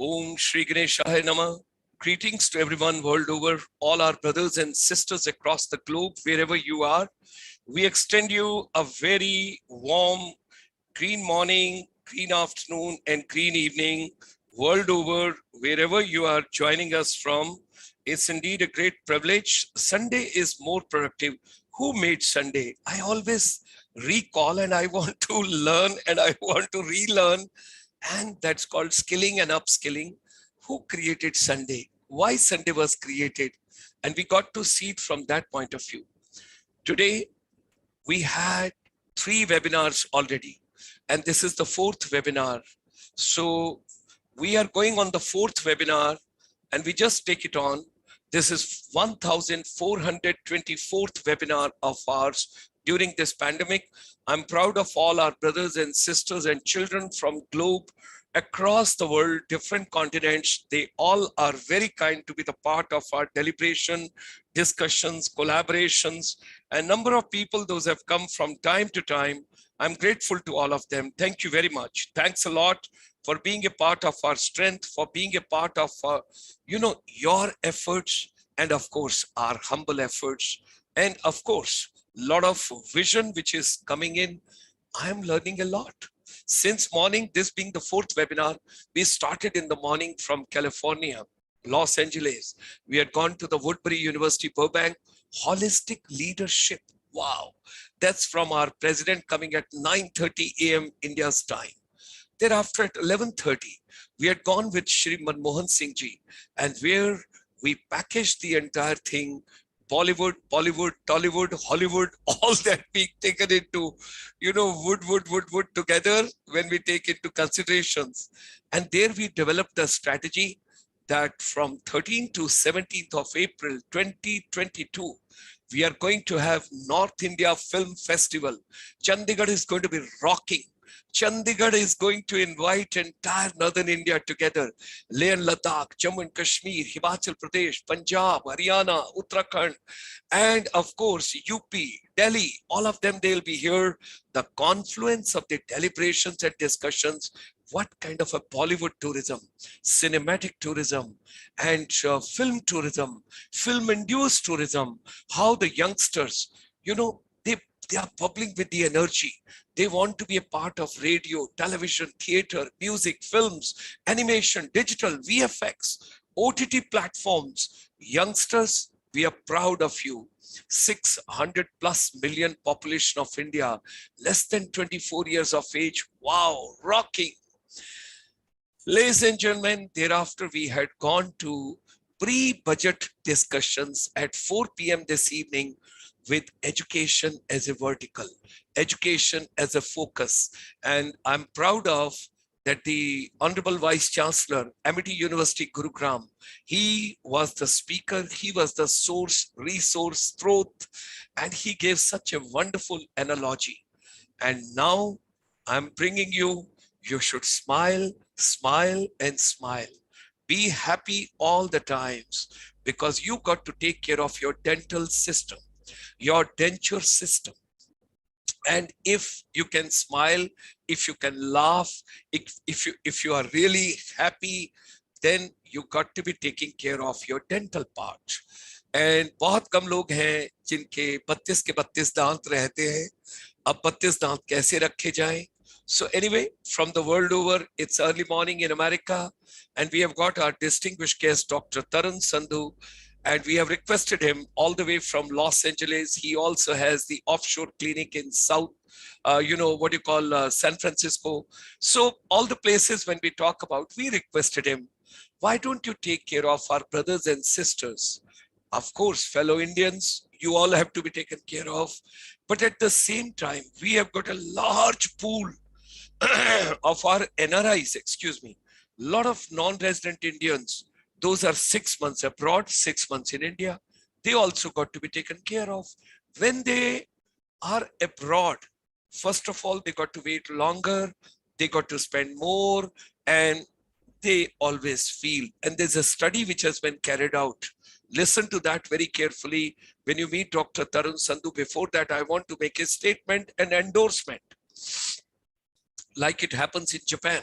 Om Shri Ganeshaya Nama. Greetings to everyone world over, all our brothers and sisters across the globe, wherever you are. We extend you a very warm green morning, green afternoon, and green evening world over, wherever you are joining us from. It's indeed a great privilege. Sunday is more productive. Who made Sunday? I always recall and I want to learn and I want to relearn. And that's called skilling and upskilling. Who created Sunday? Why Sunday was created? And we got to see it from that point of view. Today, we had 3 webinars already, and this is the 4th webinar. So we are going on the 4th webinar, and we just take it on. This is 1424th webinar of ours during this pandemic. I'm proud of all our brothers and sisters and children from globe across the world, different continents. They all are very kind to be the part of our deliberation, discussions, collaborations, a number of people, those have come from time to time. I'm grateful to all of them. Thank you very much. Thanks a lot for being a part of our strength, for being a part of, your efforts, and of course, our humble efforts. And of course, a lot of vision which is coming in. I'm learning a lot. Since morning, this being the 4th webinar, we started in the morning from California, Los Angeles. We had gone to the Woodbury University, Burbank, holistic leadership. Wow. That's from our president coming at 9:30 a.m. India's time. Thereafter at 11:30, we had gone with Shri Manmohan Singh ji, and where we packaged the entire thing, Bollywood, Tollywood, Hollywood, all that being taken into, wood together when we take into considerations. And there we developed a strategy that from 13th to 17th of April, 2022, we are going to have North India Film Festival. Chandigarh is going to be rocking. Chandigarh is going to invite entire northern India together. Leh and Ladakh, Jammu and Kashmir, Himachal Pradesh, Punjab, Haryana, Uttarakhand, and of course, UP, Delhi, all of them, they'll be here. The confluence of the deliberations and discussions, what kind of a Bollywood tourism, cinematic tourism, and film tourism, film-induced tourism, how the youngsters, they are bubbling with the energy. They want to be a part of radio, television, theater, music, films, animation, digital, VFX, OTT platforms. Youngsters, we are proud of you. 600 plus million population of India, less than 24 years of age. Wow, rocking. Ladies and gentlemen, thereafter we had gone to pre-budget discussions at 4 p.m. this evening with education as a vertical, education as a focus. And I'm proud of that the Honorable Vice Chancellor, Amity University, Gurugram, he was the speaker, he was the source, resource, throat, and he gave such a wonderful analogy. And now I'm bringing you should smile, smile, and smile. Be happy all the times because you got to take care of your dental system, your denture system. And if you can smile, if you can laugh, if you are really happy, then you got to be taking care of your dental part. And बहुत कम लोग हैं जिनके 32 के 32 दांत रहते हैं. अब 32 दांत कैसे रखे जाएं? So anyway, from the world over, it's early morning in America, and we have got our distinguished guest, Dr. Tarun Sandhu, and we have requested him all the way from Los Angeles. He also has the offshore clinic in South, San Francisco. So all the places when we talk about, we requested him, why don't you take care of our brothers and sisters? Of course, fellow Indians, you all have to be taken care of. But at the same time, we have got a large pool of our NRIs, a lot of non-resident Indians. Those are 6 months abroad, 6 months in India. They also got to be taken care of. When they are abroad, first of all, they got to wait longer, they got to spend more, and they always feel. And there's a study which has been carried out. Listen to that very carefully. When you meet Dr. Tarun Sandhu, before that, I want to make a statement and endorsement. Like it happens in Japan.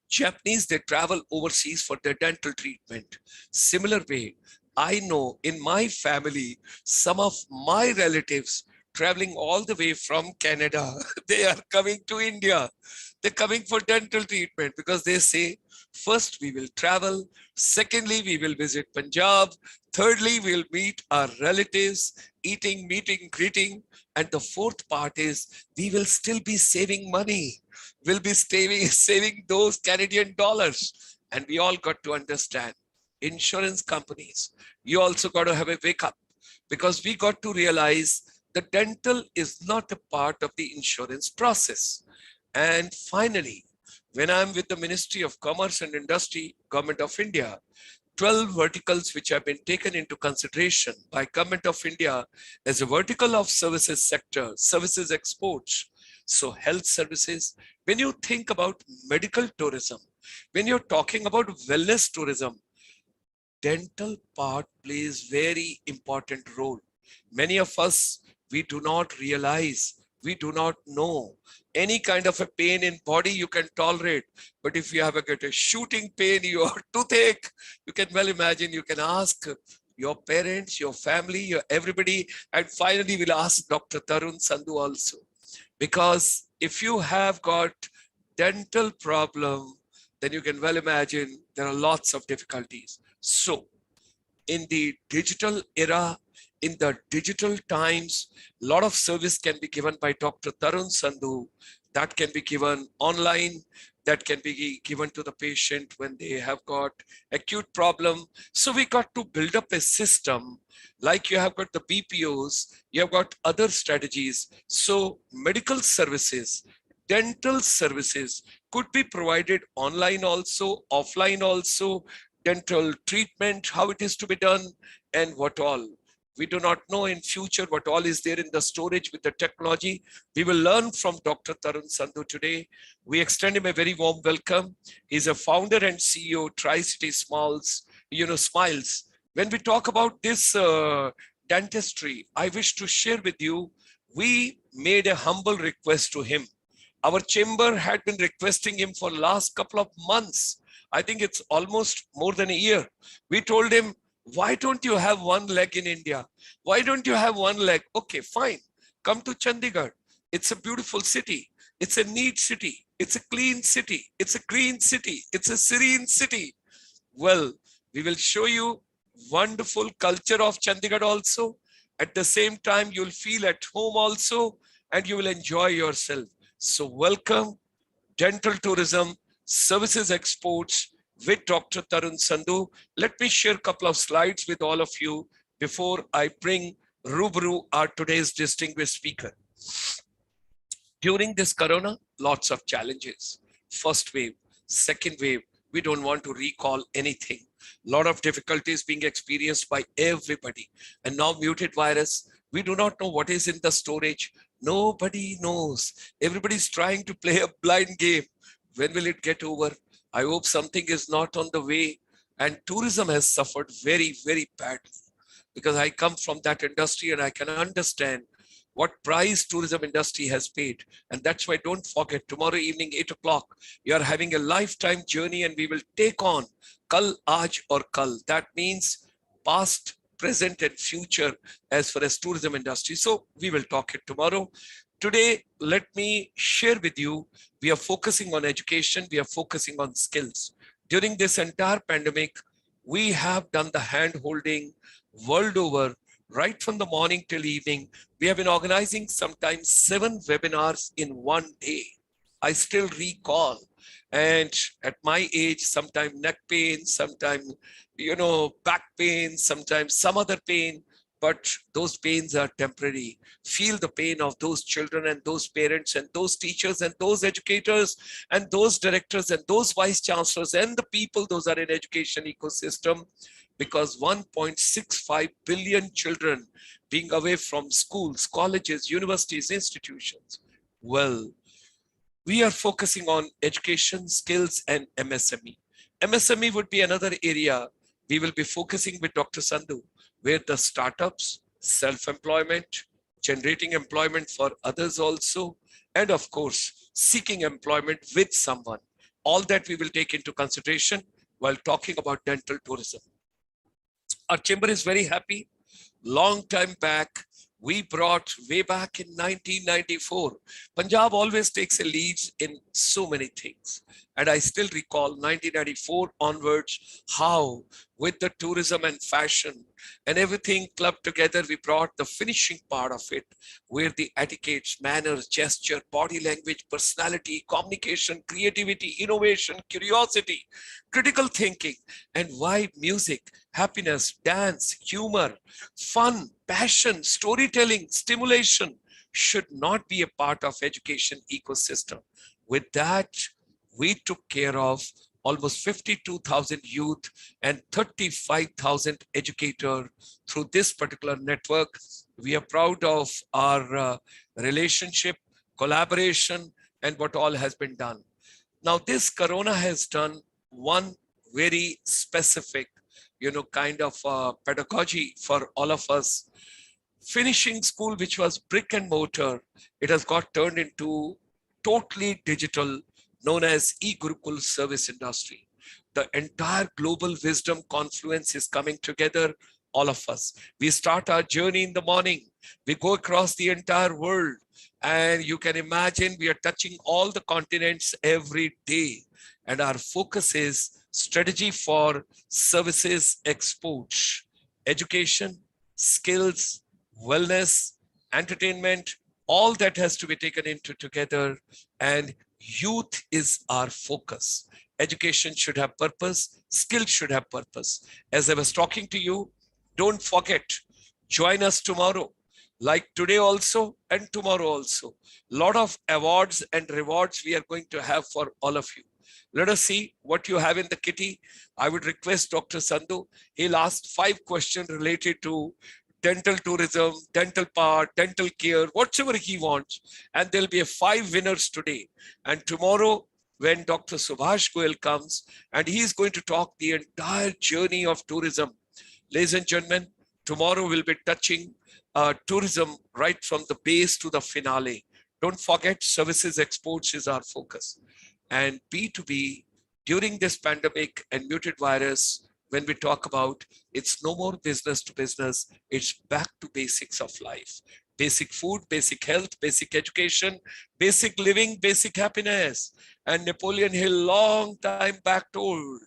Japanese, they travel overseas for their dental treatment. Similar way, I know in my family, some of my relatives traveling all the way from Canada, they are coming to India. They're coming for dental treatment because they say, first we will travel, secondly, we will visit Punjab, thirdly, we'll meet our relatives, eating, meeting, greeting, and the fourth part is we will still be saving money. We'll be saving those Canadian dollars. And we all got to understand insurance companies, you also got to have a wake up because we got to realize the dental is not a part of the insurance process. And finally, when I'm with the Ministry of Commerce and Industry, Government of India, 12 verticals which have been taken into consideration by Government of India as a vertical of services sector, services exports. So health services, when you think about medical tourism, when you're talking about wellness tourism, dental part plays very important role. Many of us, we do not realize, we do not know any kind of a pain in body you can tolerate. But if you have a shooting pain, your toothache, you can well imagine, you can ask your parents, your family, your everybody, and finally we'll ask Dr. Tarun Sandhu also. Because if you have got dental problem, then you can well imagine there are lots of difficulties. So in the digital era, in the digital times, a lot of service can be given by Dr. Tarun Sandhu. That can be given online, that can be given to the patient when they have got acute problem. So we got to build up a system like you have got the BPOs, you have got other strategies. So medical services, dental services could be provided online also, offline also, dental treatment, how it is to be done, and what all. We do not know in future what all is there in the storage with the technology. We will learn from Dr. Tarun Sandhu today. We extend him a very warm welcome. He's a founder and CEO, Tri-City Smiles. When we talk about this dentistry, I wish to share with you, we made a humble request to him. Our chamber had been requesting him for last couple of months. I think it's almost more than a year. We told him, why don't you have one leg in India? Why don't you have one leg? Okay, fine. Come to Chandigarh. It's a beautiful city. It's a neat city. It's a clean city. It's a green city. It's a serene city. Well, we will show you wonderful culture of Chandigarh also. At the same time, you'll feel at home also, and you will enjoy yourself. So welcome, dental tourism, services exports, with Dr. Tarun Sandhu. Let me share a couple of slides with all of you before I bring Rubru, our today's distinguished speaker. During this corona, lots of challenges. First wave, second wave, we don't want to recall anything. A lot of difficulties being experienced by everybody. And now muted virus, we do not know what is in the storage. Nobody knows. Everybody's trying to play a blind game. When will it get over? I hope something is not on the way. And tourism has suffered very, very badly because I come from that industry and I can understand what price tourism industry has paid. And that's why don't forget, tomorrow evening, 8 o'clock, you are having a lifetime journey and we will take on Kal, Aaj or Kal. That means past, present and future as far as tourism industry. So we will talk it tomorrow. Today, let me share with you, we are focusing on education, we are focusing on skills. During this entire pandemic, we have done the hand-holding world over, right from the morning till evening. We have been organizing sometimes 7 webinars in one day. I still recall. And at my age, sometimes neck pain, sometimes, back pain, sometimes some other pain. But those pains are temporary. Feel the pain of those children and those parents and those teachers and those educators and those directors and those vice chancellors and the people, those are in education ecosystem, because 1.65 billion children being away from schools, colleges, universities, institutions. Well, we are focusing on education, skills, and MSME. MSME would be another area we will be focusing with Dr. Sandhu, where the startups, self-employment, generating employment for others also, and of course, seeking employment with someone. All that we will take into consideration while talking about dental tourism. Our chamber is very happy. Long time back, we brought way back in 1994. Punjab always takes a lead in so many things. And I still recall 1994 onwards, how with the tourism and fashion and everything clubbed together, we brought the finishing part of it, where the etiquettes, manners, gesture, body language, personality, communication, creativity, innovation, curiosity, critical thinking, and why music, happiness, dance, humor, fun, passion, storytelling, stimulation should not be a part of education ecosystem. With that, we took care of almost 52,000 youth and 35,000 educators through this particular network. We are proud of our relationship, collaboration, and what all has been done. Now, this Corona has done one very specific, kind of pedagogy for all of us. Finishing school, which was brick and mortar, it has got turned into totally digital, known as e-Gurukul service industry. The entire global wisdom confluence is coming together, all of us. We start our journey in the morning. We go across the entire world. And you can imagine we are touching all the continents every day. And our focus is strategy for services exports, education, skills, wellness, entertainment, all that has to be taken into together. And youth is our focus. Education should have purpose, skills should have purpose. As I was talking to you, don't forget, join us tomorrow, like today also and tomorrow also. Lot of awards and rewards we are going to have for all of you. Let us see what you have in the kitty. I would request Dr. Sandhu, he'll ask 5 questions related to dental tourism, dental part, dental care, whatever he wants. And there'll be 5 winners today. And tomorrow, when Dr. Subhash Goel comes, and he's going to talk the entire journey of tourism. Ladies and gentlemen, tomorrow we'll be touching tourism right from the base to the finale. Don't forget, services exports is our focus. And B2B, during this pandemic and muted virus, when we talk about, it's no more business to business, it's back to basics of life. Basic food, basic health, basic education, basic living, basic happiness. And Napoleon Hill long time back told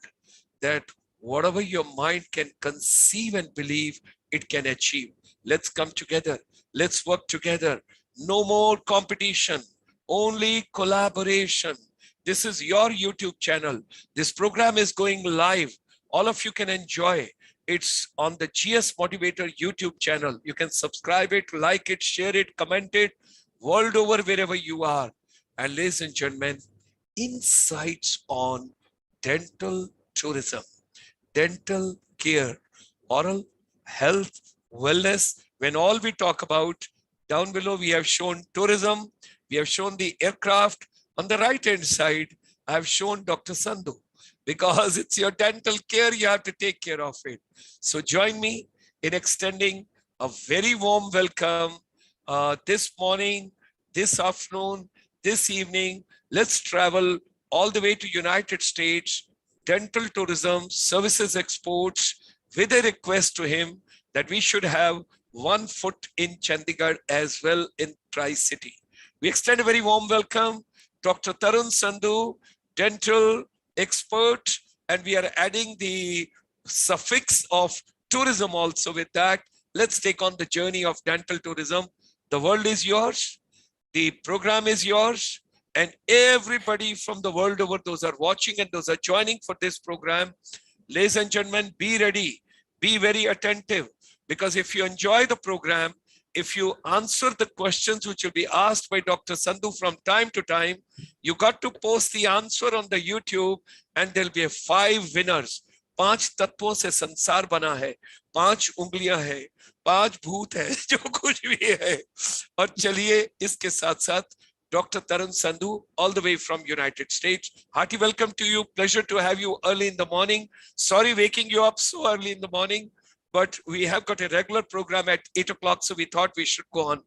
that whatever your mind can conceive and believe, it can achieve. Let's come together. Let's work together. No more competition, only collaboration. This is your YouTube channel. This program is going live. All of you can enjoy. It's on the GS Motivator YouTube channel. You can subscribe it, like it, share it, comment it, world over wherever you are. And ladies and gentlemen, insights on dental tourism, dental care, oral health, wellness. When all we talk about, down below we have shown tourism, we have shown the aircraft. On the right hand side, I have shown Dr. Sandhu, because it's your dental care, you have to take care of it. So join me in extending a very warm welcome this morning, this afternoon, this evening. Let's travel all the way to United States, dental tourism, services exports, with a request to him that we should have 1 foot in Chandigarh as well in Tri-City. We extend a very warm welcome, Dr. Tarun Sandhu, dental expert, and we are adding the suffix of tourism also with that. Let's take on the journey of dental tourism. The world is yours, the program is yours, and everybody from the world over, those are watching and those are joining for this program. Ladies and gentlemen, be ready, be very attentive, because if you enjoy the program, if you answer the questions which will be asked by Dr. Sandhu from time to time, you got to post the answer on the YouTube, and there'll be 5 winners. 5 तत्वों से संसार बना है, 5 उंगलियां है, 5 भूत है, जो कुछ भी है. और चलिए इसके साथ-साथ Dr. Tarun Sandhu, all the way from United States. Hearty welcome to you. Pleasure to have you early in the morning. Sorry waking you up so early in the morning, but we have got a regular program at 8 o'clock, so we thought we should go on.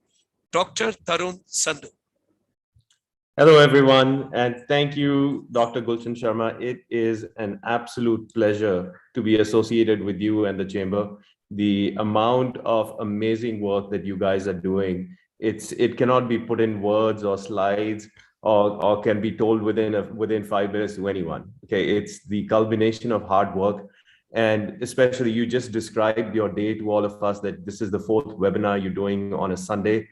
Dr. Tarun Sandhu. Hello, everyone, and thank you, Dr. Gulshan Sharma. It is an absolute pleasure to be associated with you and the Chamber. The amount of amazing work that you guys are doing, it cannot be put in words or slides or can be told within 5 minutes to anyone. Okay, it's the culmination of hard work. And especially you just described your day to all of us that this is the fourth webinar you're doing on a Sunday.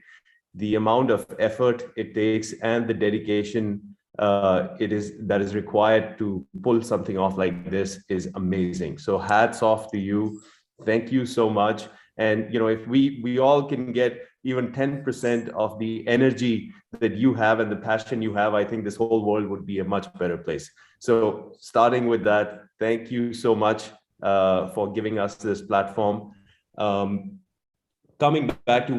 The amount of effort it takes and the dedication that is required to pull something off like this is amazing. So hats off to you. Thank you so much. And if we all can get even 10% of the energy that you have and the passion you have, I think this whole world would be a much better place. So starting with that, thank you so much for giving us this platform. um, Coming back to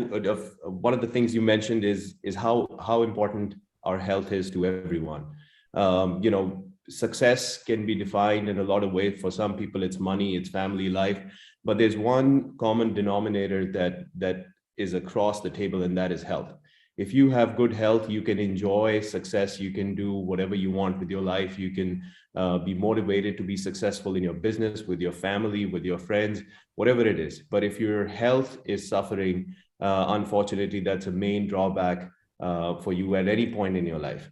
one of the things you mentioned is how important our health is to everyone. Success can be defined in a lot of ways. For some people, it's money, it's family life, but there's one common denominator that is across the table, and that is health. If you have good health, you can enjoy success. You can do whatever you want with your life. You can be motivated to be successful in your business, with your family, with your friends, whatever it is. But if your health is suffering, unfortunately, that's a main drawback for you at any point in your life.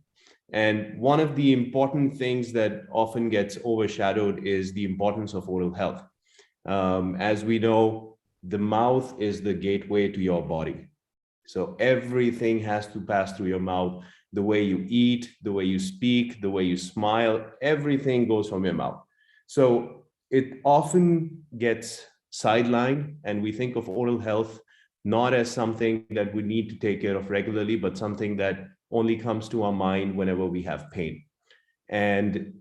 And one of the important things that often gets overshadowed is the importance of oral health. As we know, the mouth is the gateway to your body. So everything has to pass through your mouth. The way you eat, the way you speak, the way you smile, everything goes from your mouth. So it often gets sidelined, and we think of oral health not as something that we need to take care of regularly, but something that only comes to our mind whenever we have pain. And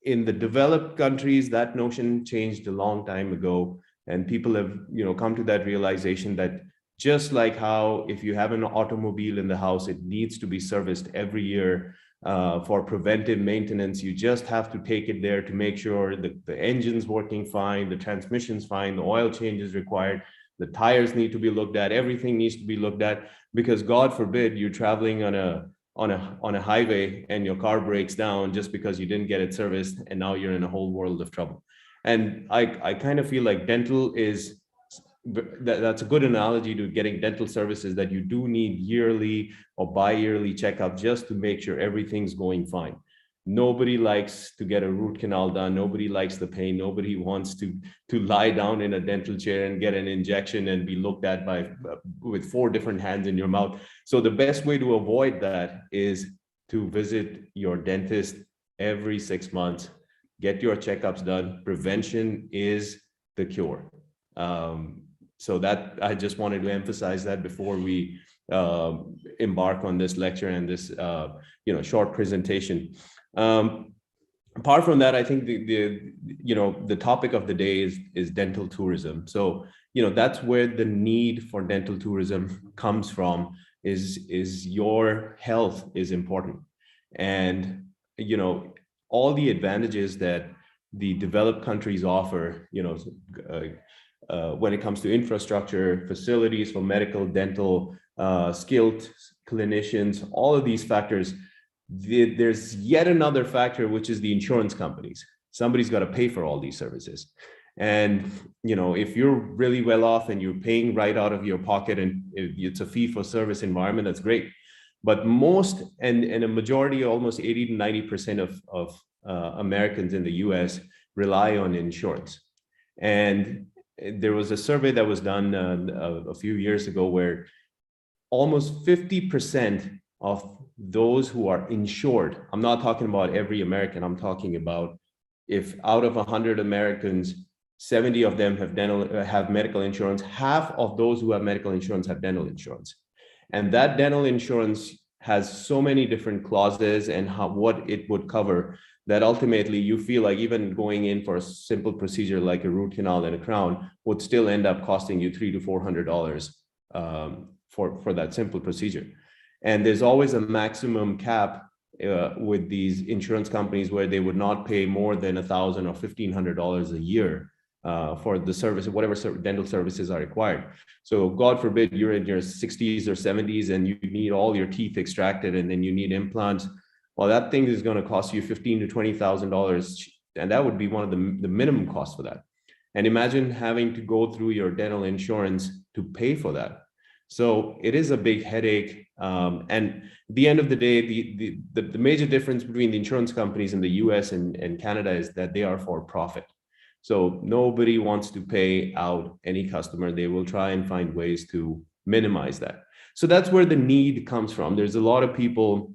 in the developed countries, that notion changed a long time ago, and people have come to that realization that just like how if you have an automobile in the house, it needs to be serviced every year for preventive maintenance. You just have to take it there to make sure that the engine's working fine, the transmission's fine, the oil change is required, the tires need to be looked at, everything needs to be looked at, because God forbid you're traveling on a highway and your car breaks down just because you didn't get it serviced, and now you're in a whole world of trouble. And I kind of feel like dental is that's a good analogy to getting dental services, that you do need yearly or bi-yearly checkup just to make sure everything's going fine. Nobody likes to get a root canal done. Nobody likes the pain. Nobody wants to lie down in a dental chair and get an injection and be looked at by with 4 different hands in your mouth. So the best way to avoid that is to visit your dentist every 6 months. Get your checkups done. Prevention is the cure. So that I just wanted to emphasize that before we embark on this lecture and this short presentation. Apart from that, I think the topic of the day is dental tourism. So that's where the need for dental tourism comes from. Is your health is important, and all the advantages that the developed countries offer. When it comes to infrastructure, facilities for medical, dental, skilled clinicians, all of these factors, there's yet another factor, which is the insurance companies. Somebody's got to pay for all these services. And if you're really well off and you're paying right out of your pocket and it's a fee for service environment, that's great. But most and a majority, almost 80 to 90% of Americans in the US rely on insurance. And there was a survey that was done a few years ago where almost 50% of those who are insured, I'm not talking about every American, I'm talking about if out of 100 Americans, 70 of them have medical insurance, half of those who have medical insurance have dental insurance. And that dental insurance has so many different clauses and what it would cover, that ultimately you feel like even going in for a simple procedure like a root canal and a crown would still end up costing you $300 to $400 for that simple procedure. And there's always a maximum cap with these insurance companies where they would not pay more than $1,000 or $1,500 a year for the service, whatever dental services are required. So God forbid you're in your 60s or 70s and you need all your teeth extracted and then you need implants. Well, that thing is going to cost you $15,000 to $20,000, and that would be one of the minimum costs for that. And imagine having to go through your dental insurance to pay for that. So it is a big headache. And at the end of the day, the major difference between the insurance companies in the US and Canada is that they are for profit. So nobody wants to pay out any customer. They will try and find ways to minimize that. So that's where the need comes from. There's a lot of people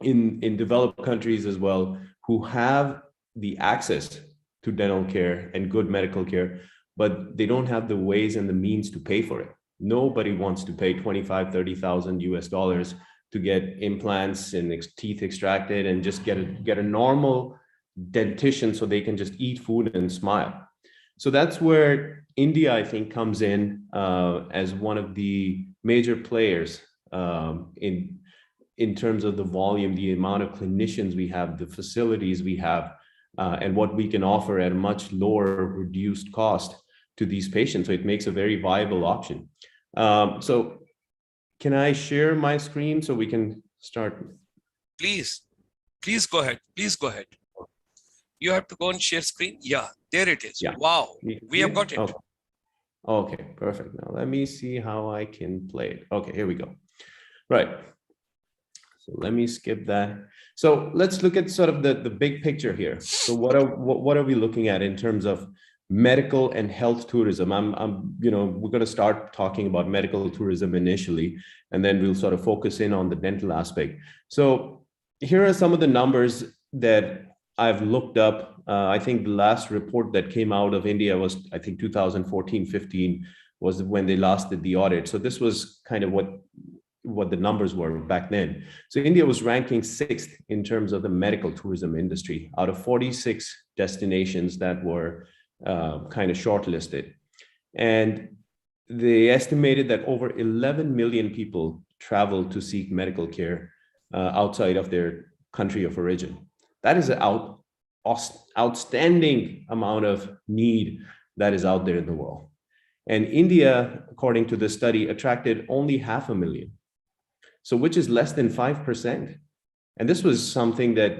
in developed countries as well who have the access to dental care and good medical care, but they don't have the ways and the means to pay for it. Nobody wants to pay 25, 30,000 US dollars to get implants and teeth extracted and just get a normal dentition so they can just eat food and smile. So that's where India, I think, comes in as one of the major players in terms of the volume, the amount of clinicians we have, the facilities we have, and what we can offer at a much lower reduced cost to these patients. So it makes a very viable option. So can I share my screen so we can start? Please go ahead. Please go ahead. You have to go and share screen. Yeah, there it is. Yeah. Wow, we have got it. Okay. Okay, perfect. Now let me see how I can play it. Okay, here we go. Right. So let me skip that. So let's look at sort of the big picture here. So what are we looking at in terms of medical and health tourism? We're going to start talking about medical tourism initially, and then we'll sort of focus in on the dental aspect. So here are some of the numbers that I've looked up. I think the last report that came out of India was, I think 2014-15 was when they last did the audit. So this was kind of what the numbers were back then. So India was ranking 6th in terms of the medical tourism industry out of 46 destinations that were kind of shortlisted. And they estimated that over 11 million people travel to seek medical care outside of their country of origin. That is an outstanding amount of need that is out there in the world. And India, according to the study, attracted only 500,000. So which is less than 5%. And this was something that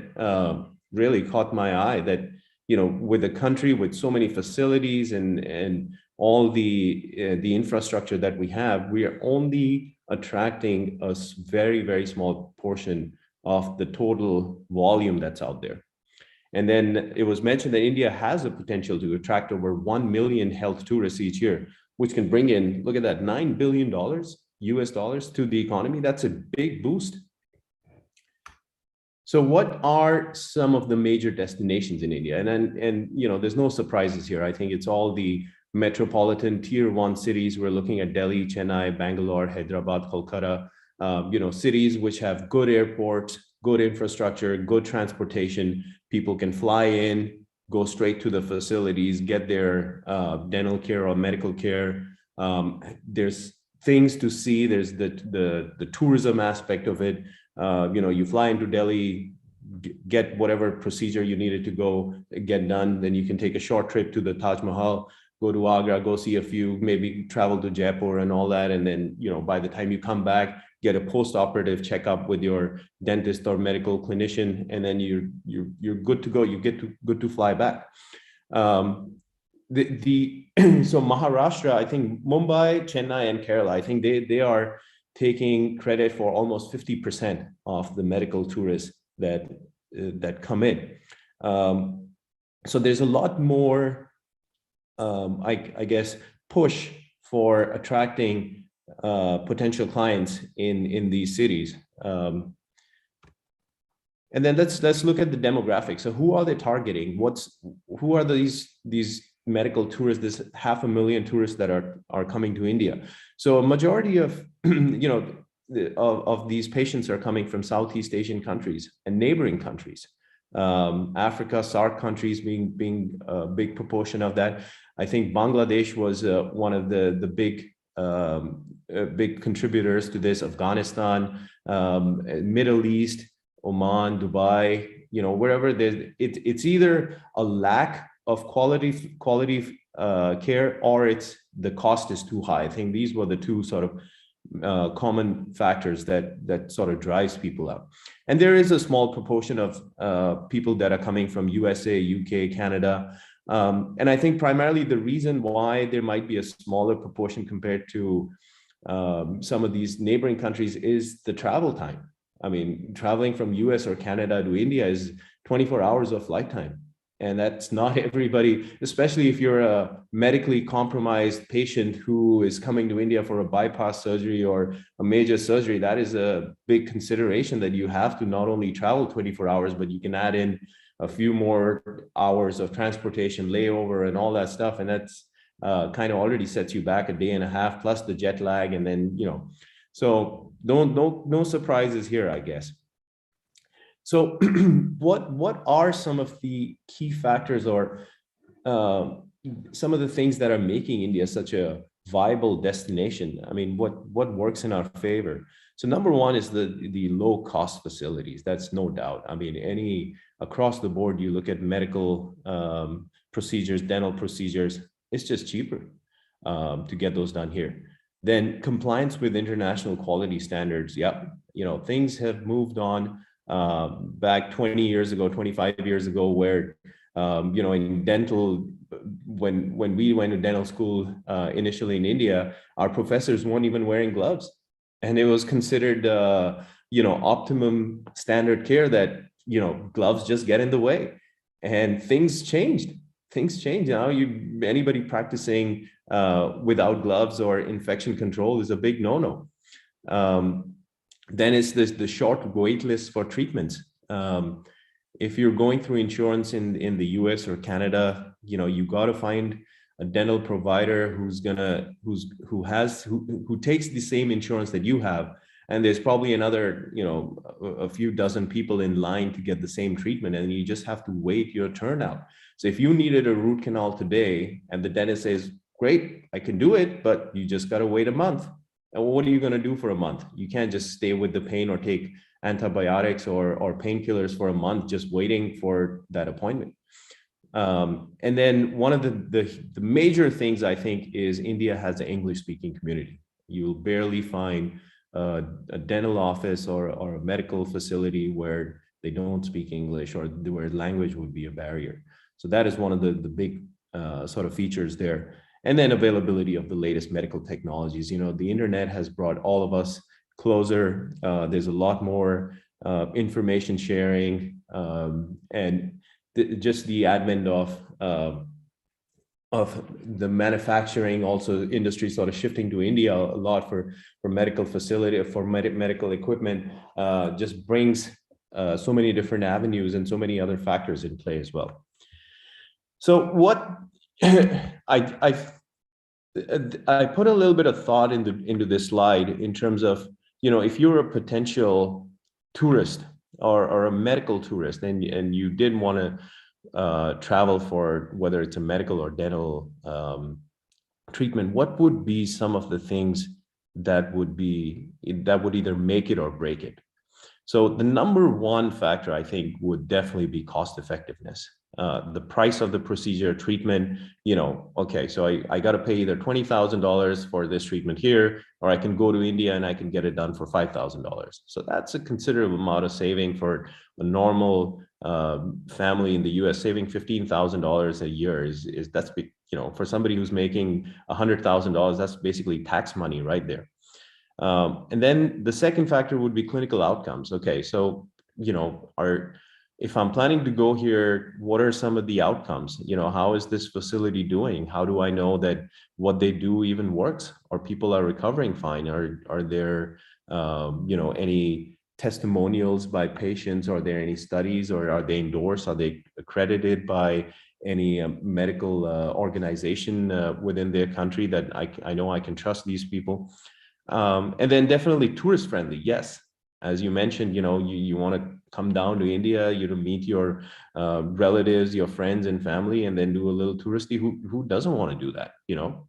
really caught my eye, that, with a country with so many facilities and all the infrastructure that we have, we are only attracting a very, very small portion of the total volume that's out there. And then it was mentioned that India has a potential to attract over 1 million health tourists each year, which can bring in, look at that, $9 billion US dollars to the economy. That's a big boost. So what are some of the major destinations in India? And there's no surprises here. I think it's all the metropolitan tier 1 cities. We're looking at Delhi, Chennai, Bangalore, Hyderabad, Kolkata, cities which have good airports, good infrastructure, good transportation. People can fly in, go straight to the facilities, get their dental care or medical care. There's things to see. There's the tourism aspect of it. You fly into Delhi, get whatever procedure you needed to go get done. Then you can take a short trip to the Taj Mahal, go to Agra, go see a few, maybe travel to Jaipur and all that. And then, by the time you come back, get a post-operative checkup with your dentist or medical clinician, and then you're good to go. You get good to fly back. So Maharashtra, I think Mumbai, Chennai, and Kerala, I think they are taking credit for almost 50% of the medical tourists that come in. So there's a lot more, I guess, push for attracting potential clients in these cities. And then let's look at the demographics. So who are they targeting? Who are these medical tourists, this 500,000 tourists that are coming to India? So a majority of of these patients are coming from Southeast Asian countries and neighboring countries. Africa, SAARC countries being a big proportion of that. I think Bangladesh was one of the big contributors to this. Afghanistan, Middle East, Oman, Dubai, wherever it's either a lack of quality care, or it's the cost is too high. I think these were the two sort of common factors that sort of drives people out. And there is a small proportion of people that are coming from USA, UK, Canada. And I think primarily the reason why there might be a smaller proportion compared to some of these neighboring countries is the travel time. I mean, traveling from US or Canada to India is 24 hours of flight time. And that's not everybody, especially if you're a medically compromised patient who is coming to India for a bypass surgery or a major surgery. That is a big consideration, that you have to not only travel 24 hours, but you can add in a few more hours of transportation, layover, and all that stuff. And that's kind of already sets you back a day and a half, plus the jet lag. And then, so no surprises here, I guess. So what are some of the key factors, or some of the things that are making India such a viable destination? I mean, what works in our favor? So number one is the low cost facilities. That's no doubt. I mean, across the board, you look at medical procedures, dental procedures, it's just cheaper to get those done here. Then compliance with international quality standards. Yep, things have moved on. Back 20 years ago, 25 years ago, where, in dental, when we went to dental school initially in India, our professors weren't even wearing gloves. And it was considered, optimum standard care that, gloves just get in the way. And things changed. Now, anybody practicing without gloves or infection control is a big no-no. Then it's the short wait list for treatments. If you're going through insurance in the US or Canada, you got to find a dental provider who takes the same insurance that you have. And there's probably another, a few dozen people in line to get the same treatment, and you just have to wait your turn out. So if you needed a root canal today and the dentist says, great, I can do it, but you just got to wait a month. And what are you going to do for a month? You can't just stay with the pain or take antibiotics or painkillers for a month, just waiting for that appointment. And then one of the major things, I think, is India has an English-speaking community. You'll barely find a dental office or a medical facility where they don't speak English, or where language would be a barrier. So that is one of the big sort of features there. And then availability of the latest medical technologies. The internet has brought all of us closer. There's a lot more information sharing, and just the advent of the manufacturing also industry sort of shifting to India a lot for medical facility, for medical equipment, just brings so many different avenues and so many other factors in play as well. So what I put a little bit of thought into this slide in terms of, if you're a potential tourist or a medical tourist, and you did want to travel for whether it's a medical or dental treatment, what would be some of the things that would either make it or break it? So the number one factor, I think, would definitely be cost effectiveness. The price of the procedure, treatment, okay, so I got to pay either $20,000 for this treatment here, or I can go to India and I can get it done for $5,000. So that's a considerable amount of saving for a normal family in the US. Saving $15,000 a year is that's big, for somebody who's making $100,000, that's basically tax money right there. And then the second factor would be clinical outcomes. Okay, so if I'm planning to go here, what are some of the outcomes? How is this facility doing? How do I know that what they do even works, or people are recovering fine? Are there any testimonials by patients? Are there any studies, or are they endorsed? Are they accredited by any medical organization within their country that I know I can trust these people? And then definitely tourist friendly. Yes. As you mentioned, you want to come down to India, to meet your relatives, your friends and family, and then do a little touristy. Who doesn't want to do that?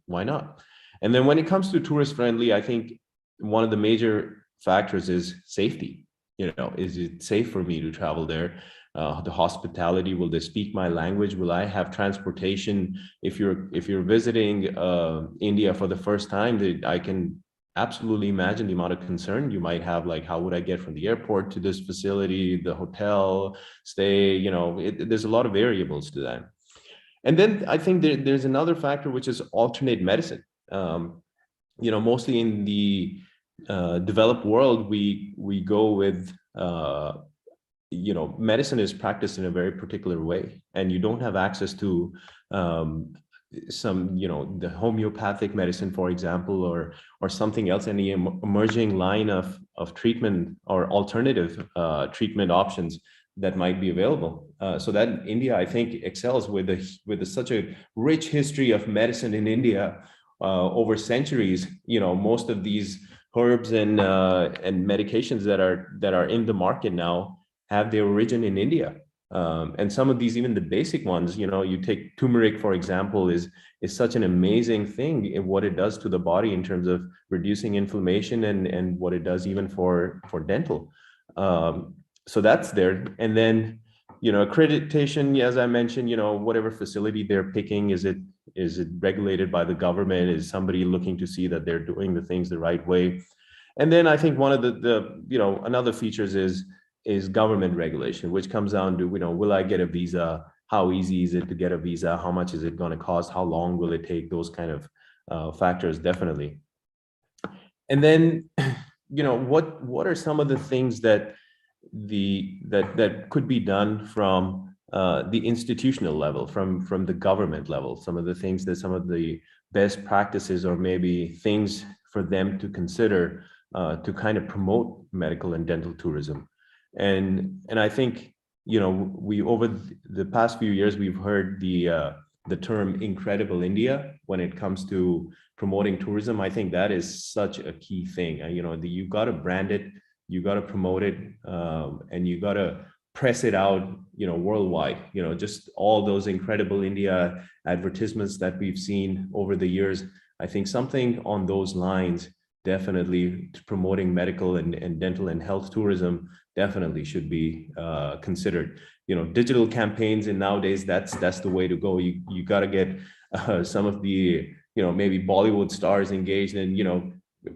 Why not? And then when it comes to tourist friendly, I think one of the major factors is safety. Is it safe for me to travel there? the hospitality? Will they speak my language? Will I have transportation? If you're visiting India for the first time, I can absolutely imagine the amount of concern you might have. Like, how would I get from the airport to this facility, the hotel stay? There's a lot of variables to that. And then I think there's another factor, which is alternate medicine. Mostly in the developed world, we go with medicine is practiced in a very particular way, and you don't have access to the homeopathic medicine, for example, or something else, any emerging line of treatment or alternative treatment options that might be available. So that India, I think, excels with such a rich history of medicine in India over centuries. Most of these herbs and medications that are in the market now have their origin in India. And some of these, even the basic ones, you take turmeric, for example, is such an amazing thing in what it does to the body in terms of reducing inflammation and what it does even for dental. So that's there. And then, accreditation, as I mentioned, whatever facility they're picking, is it regulated by the government? Is somebody looking to see that they're doing the things the right way? And then I think one of the another features is government regulation, which comes down to, will I get a visa? How easy is it to get a visa? How much is it going to cost? How long will it take? Those kind of factors, definitely. And then, what are some of the things that could be done from the institutional level, from the government level? Some of the things that some of the best practices, or maybe things for them to consider to kind of promote medical and dental tourism. And I think, we over the past few years, we've heard the term "Incredible India" when it comes to promoting tourism. I think that is such a key thing. You got to brand it, you got to promote it, and you got to press it out, worldwide. Just all those Incredible India advertisements that we've seen over the years. I think something on those lines, definitely promoting medical and dental and health tourism, definitely should be considered. Digital campaigns, and nowadays that's the way to go. You got to get some of the maybe Bollywood stars engaged, and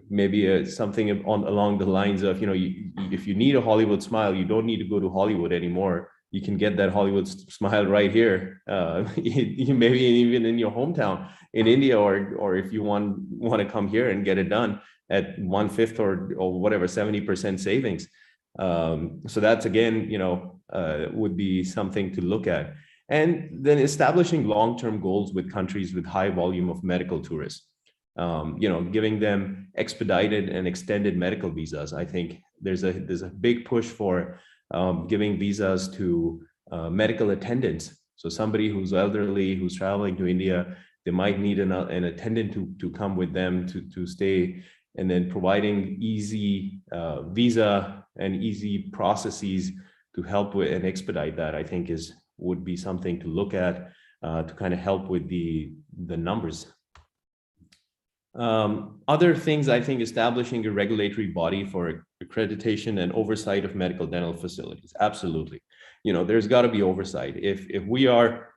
maybe something along the lines of, if you need a Hollywood smile, you don't need to go to Hollywood anymore. You can get that Hollywood smile right here, maybe even in your hometown in India, or if you want to come here and get it done at 1/5 or whatever 70% savings. So that's, again, would be something to look at. And then establishing long-term goals with countries with high volume of medical tourists, giving them expedited and extended medical visas. I think there's a big push for giving visas to medical attendants. So somebody who's elderly, who's traveling to India, they might need an attendant to come with them to stay, and then providing easy visa and easy processes to help with and expedite that, I think would be something to look at to kind of help with the numbers. Other things, I think, establishing a regulatory body for accreditation and oversight of medical dental facilities. Absolutely. There's got to be oversight. If we are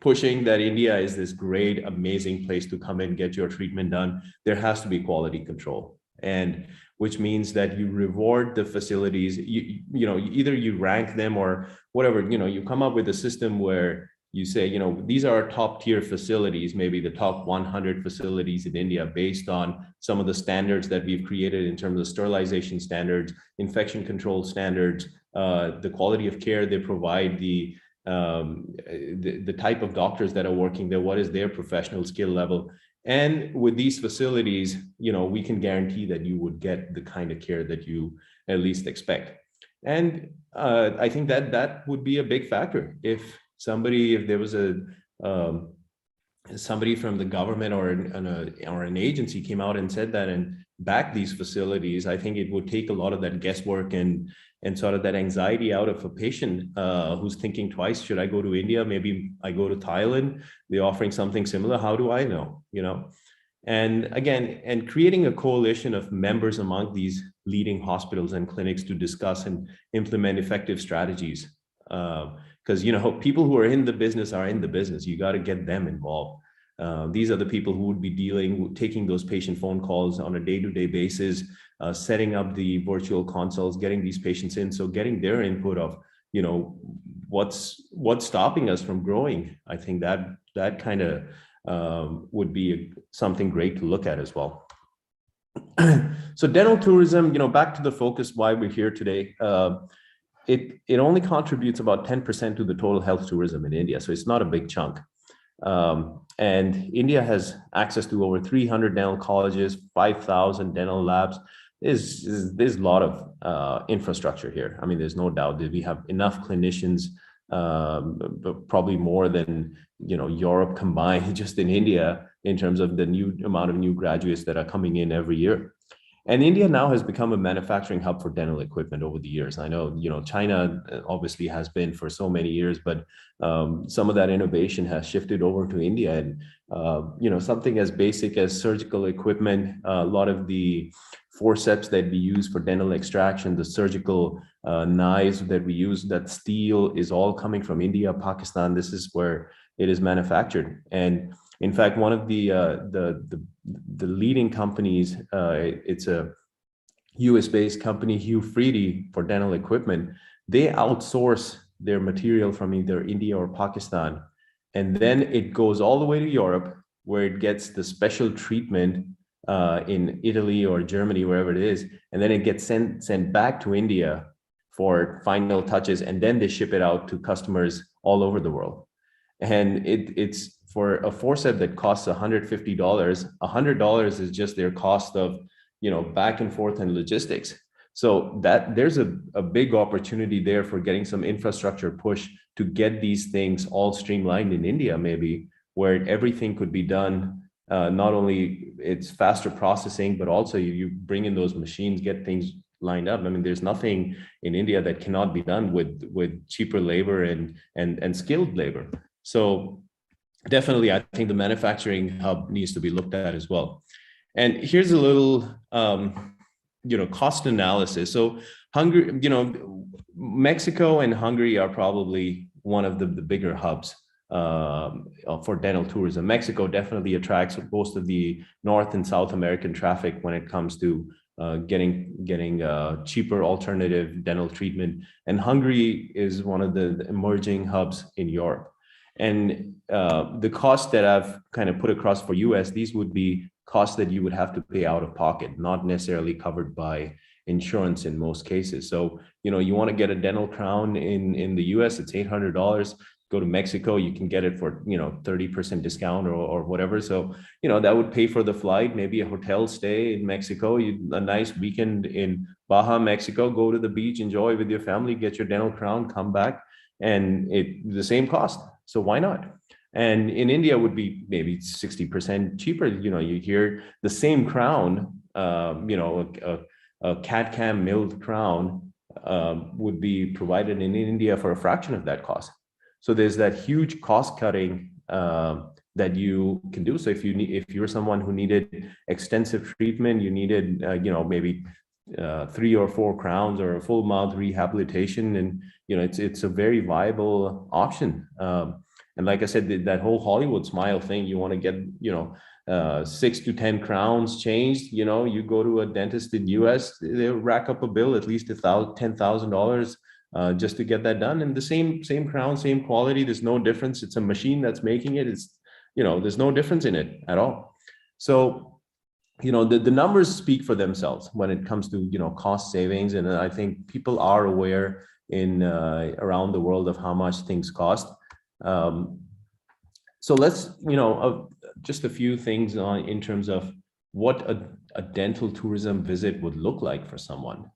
pushing that India is this great, amazing place to come and get your treatment done, there has to be quality control. And which means that you reward the facilities, either you rank them or whatever, you come up with a system where you say, these are our top tier facilities, maybe the top 100 facilities in India, based on some of the standards that we've created in terms of sterilization standards, infection control standards, the quality of care they provide, the type of doctors that are working there, what is their professional skill level. And with these facilities, we can guarantee that you would get the kind of care that you at least expect. And I think that would be a big factor. If there was somebody from the government or an agency came out and said that and backed these facilities, I think it would take a lot of that guesswork and sort of that anxiety out of a patient who's thinking twice. Should I go to India? Maybe I go to Thailand. They're offering something similar. How do I know? And again, creating a coalition of members among these leading hospitals and clinics to discuss and implement effective strategies. Because people who are in the business are in the business. You got to get them involved. These are the people who would be taking those patient phone calls on a day-to-day basis, setting up the virtual consults, getting these patients in. So getting their input of, what's stopping us from growing. I think that kind of would be something great to look at as well. So dental tourism, back to the focus, why we're here today. It only contributes about 10% to the total health tourism in India. So it's not a big chunk. And India has access to over 300 dental colleges, 5,000 dental labs. There's a lot of infrastructure here. I mean, there's no doubt that we have enough clinicians, probably more than Europe combined, just in India, in terms of the new amount of new graduates that are coming in every year. And India now has become a manufacturing hub for dental equipment over the years. I know, China obviously has been for so many years, but some of that innovation has shifted over to India. And, something as basic as surgical equipment, a lot of the forceps that we use for dental extraction, the surgical knives that we use, that steel is all coming from India, Pakistan. This is where it is manufactured. And in fact, one of the leading companies, it's a US-based company, Hugh Freedy, for dental equipment. They outsource their material from either India or Pakistan, and then it goes all the way to Europe, where it gets the special treatment in Italy or Germany, wherever it is, and then it gets sent back to India for final touches, and then they ship it out to customers all over the world. And it's for a forceps that costs $150, $100 is just their cost of, back and forth and logistics. So that there's a big opportunity there for getting some infrastructure push to get these things all streamlined in India, maybe, where everything could be done. Not only it's faster processing, but also you bring in those machines, get things lined up. I mean, there's nothing in India that cannot be done with cheaper labor and skilled labor. So definitely, I think the manufacturing hub needs to be looked at as well. And here's a little, cost analysis. So Hungary, Mexico and Hungary are probably one of the bigger hubs for dental tourism. Mexico definitely attracts most of the North and South American traffic when it comes to getting cheaper alternative dental treatment. And Hungary is one of the emerging hubs in Europe. And the cost that I've kind of put across for US, these would be costs that you would have to pay out of pocket, not necessarily covered by insurance in most cases. So, you want to get a dental crown in the US, it's $800. Go to Mexico, you can get it for, 30% discount or whatever. So, that would pay for the flight, maybe a hotel stay in Mexico, a nice weekend in Baja, Mexico, go to the beach, enjoy with your family, get your dental crown, come back, and the same cost. So why not? And in India would be maybe 60% cheaper. You hear the same crown, a CAD/CAM milled crown would be provided in India for a fraction of that cost. So there's that huge cost cutting that you can do. So if you're someone who needed extensive treatment, you needed maybe 3 or 4 crowns or a full mouth rehabilitation, and it's a very viable option. And like I said, that whole Hollywood smile thing, you want to get 6 to 10 crowns changed. You go to a dentist in US, they'll rack up a bill at least $10,000 just to get that done. And the same crown, same quality. There's no difference. It's a machine that's making it. It's there's no difference in it at all. So the numbers speak for themselves when it comes to cost savings, and I think people are aware in around the world of how much things cost. So let's just a few things in terms of what a dental tourism visit would look like for someone.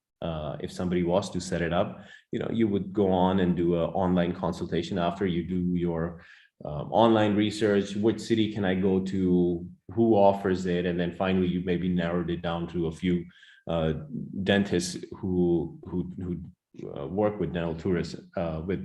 If somebody was to set it up, you would go on and do an online consultation after you do your online research. Which city can I go to? Who offers it? And then finally, you maybe narrowed it down to a few dentists who work with dental tourists, with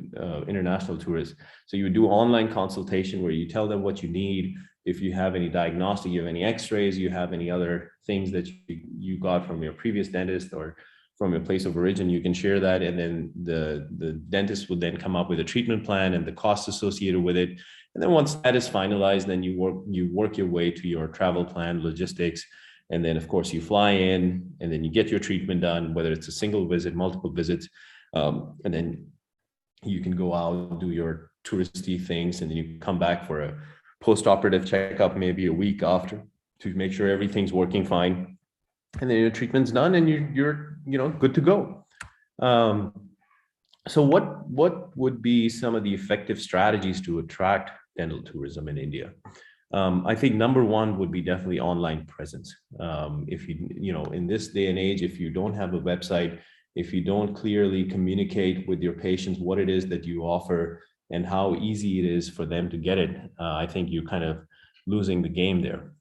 international tourists. So you would do online consultation where you tell them what you need. If you have any diagnostic, you have any x-rays, you have any other things that you got from your previous dentist or from your place of origin, you can share that, and then the dentist would then come up with a treatment plan and the costs associated with it. And then once that is finalized, then you work your way to your travel plan, logistics, and then of course you fly in, and then you get your treatment done, whether it's a single visit, multiple visits, and then you can go out, do your touristy things, and then you come back for a post-operative checkup maybe a week after to make sure everything's working fine, and then your treatment's done and you're good to go. So what would be some of the effective strategies to attract dental tourism in India? I think number one would be definitely online presence. If in this day and age, if you don't have a website, if you don't clearly communicate with your patients what it is that you offer and how easy it is for them to get it, I think you're kind of losing the game there.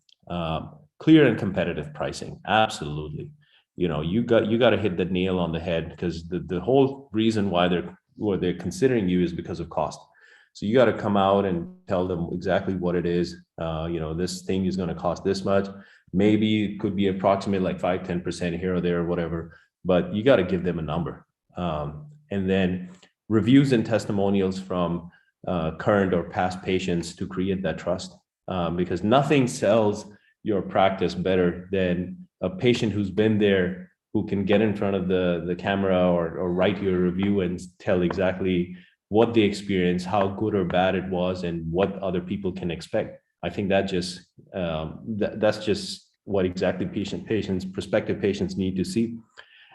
Clear and competitive pricing, absolutely. You got to hit the nail on the head, because the whole reason why they're considering you is because of cost. So you got to come out and tell them exactly what it is. This thing is going to cost this much. Maybe it could be approximate like 5-10% here or there or whatever, but you got to give them a number. And then reviews and testimonials from current or past patients to create that trust, because nothing sells your practice better than a patient who's been there, who can get in front of the camera or write your review and tell exactly what they experienced, how good or bad it was, and what other people can expect. I think that that's just what exactly prospective patients need to see.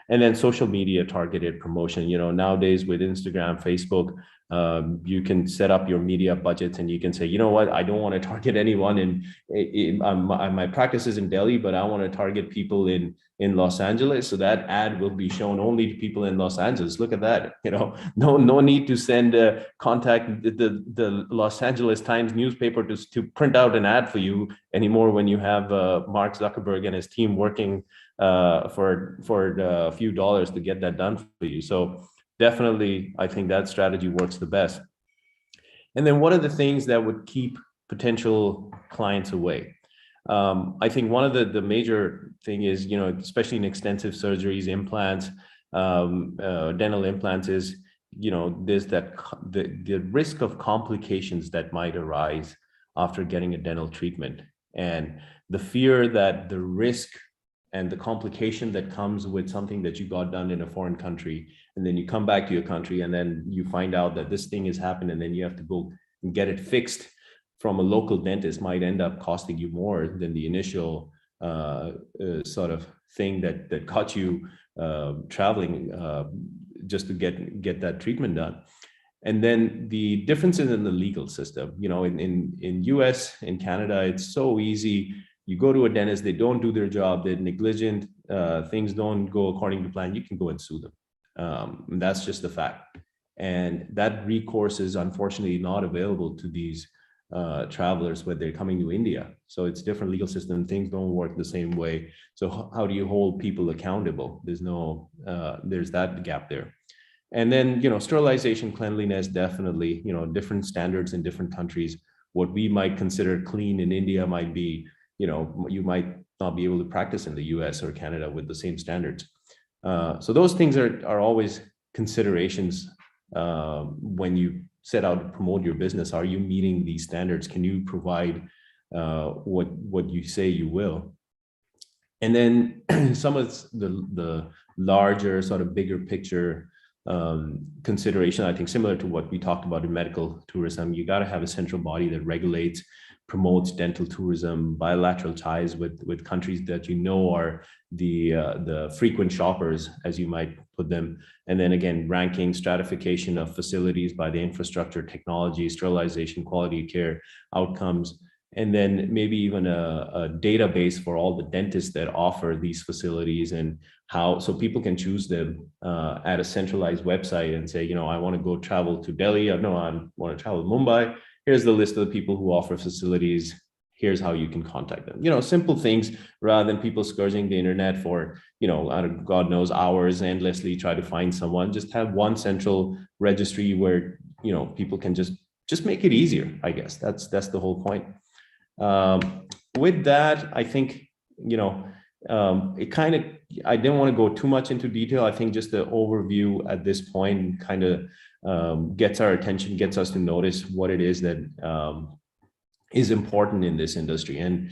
And then social media targeted promotion. Nowadays with Instagram, Facebook, you can set up your media budgets and you can say, you know what, I don't want to target anyone my practice is in Delhi, but I want to target people in Los Angeles. So that ad will be shown only to people in Los Angeles. Look at that. No need to send contact the Los Angeles Times newspaper to print out an ad for you anymore, when you have Mark Zuckerberg and his team working for a few dollars to get that done for you. So definitely, I think that strategy works the best. And then what are the things that would keep potential clients away? I think one of the major thing is, especially in extensive surgeries, implants, dental implants, is, there's the risk of complications that might arise after getting a dental treatment. And the fear that the risk and the complication that comes with something that you got done in a foreign country, and then you come back to your country and then you find out that this thing has happened, and then you have to go and get it fixed from a local dentist, might end up costing you more than the initial sort of thing that caught you traveling just to get that treatment done. And then the differences in the legal system. In US, in Canada, it's so easy. You go to a dentist, they don't do their job, they're negligent, things don't go according to plan, you can go and sue them. And that's just the fact. And that recourse is unfortunately not available to these travelers when they're coming to India. So it's different legal system, things don't work the same way. So how do you hold people accountable? There's that gap there. And then, sterilization, cleanliness, definitely, different standards in different countries. What we might consider clean in India might be, you might not be able to practice in the US or Canada with the same standards. So those things are always considerations when you set out to promote your business. Are you meeting these standards? Can you provide what you say you will? And then some of the larger, sort of bigger picture consideration, I think similar to what we talked about in medical tourism, you got to have a central body that regulates, promotes dental tourism, bilateral ties with countries that are the frequent shoppers, as you might put them. And then again, ranking, stratification of facilities by the infrastructure, technology, sterilization, quality of care, outcomes, and then maybe even a database for all the dentists that offer these facilities, and so people can choose them at a centralized website and say, I want to go travel to Delhi, or no, I want to travel to Mumbai. Here's the list of the people who offer facilities. Here's how you can contact them. Simple things, rather than people scourging the internet for, God knows, hours endlessly try to find someone. Just have one central registry where, people can just make it easier, I guess. That's the whole point. With that, I think, it kind of, I didn't want to go too much into detail. I think just the overview at this point kind of gets our attention, gets us to notice what it is that is important in this industry. And,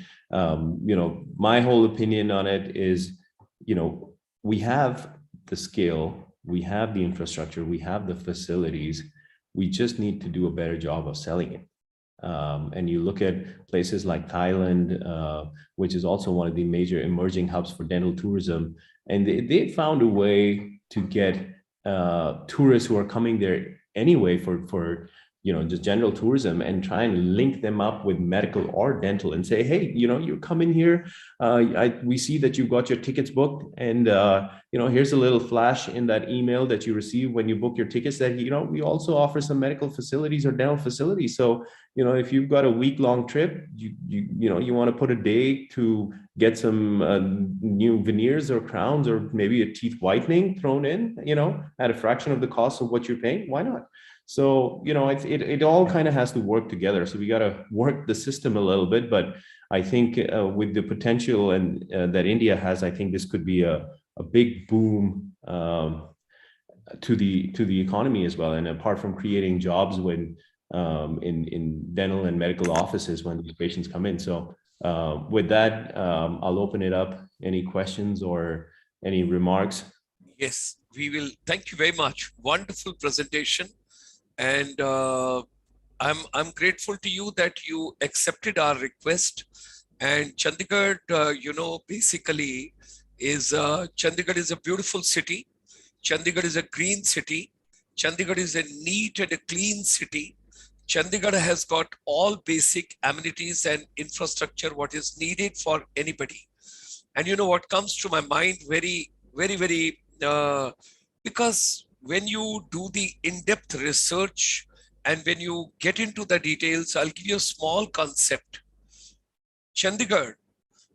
my whole opinion on it is, we have the scale, we have the infrastructure, we have the facilities. We just need to do a better job of selling it. And you look at places like Thailand, which is also one of the major emerging hubs for dental tourism, and they found a way to get tourists who are coming there anyway for just general tourism, and try and link them up with medical or dental and say, hey, you're coming here. We see that you've got your tickets booked, and here's a little flash in that email that you receive when you book your tickets that, we also offer some medical facilities or dental facilities. So, if you've got a week-long trip, you want to put a day to get some new veneers or crowns or maybe a teeth whitening thrown in, at a fraction of the cost of what you're paying, why not? So, it all kind of has to work together. So we got to work the system a little bit, but I think with the potential and that India has, I think this could be a big boom to the economy as well. And apart from creating jobs when in dental and medical offices when the patients come in. So with that, I'll open it up. Any questions or any remarks? Yes, we will. Thank you very much. Wonderful presentation. And I'm grateful to you that you accepted our request. And Chandigarh, basically Chandigarh is a beautiful city. Chandigarh is a green city. Chandigarh is a neat and a clean city. Chandigarh has got all basic amenities and infrastructure what is needed for anybody. And what comes to my mind very, very, very, because when you do the in-depth research and when you get into the details, I'll give you a small concept. Chandigarh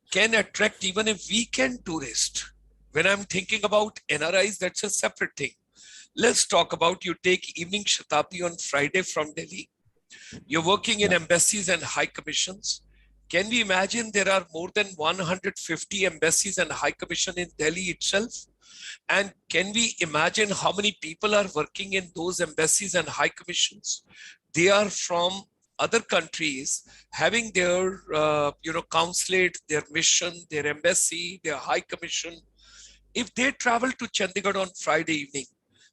can attract even a weekend tourist. When I'm thinking about NRIs, that's a separate thing. Let's talk about, you take evening Shatabdi on Friday from Delhi. You're working in embassies and high commissions. Can we imagine there are more than 150 embassies and high commission in Delhi itself? And can we imagine how many people are working in those embassies and high commissions? They are from other countries having their, consulate, their mission, their embassy, their high commission. If they travel to Chandigarh on Friday evening,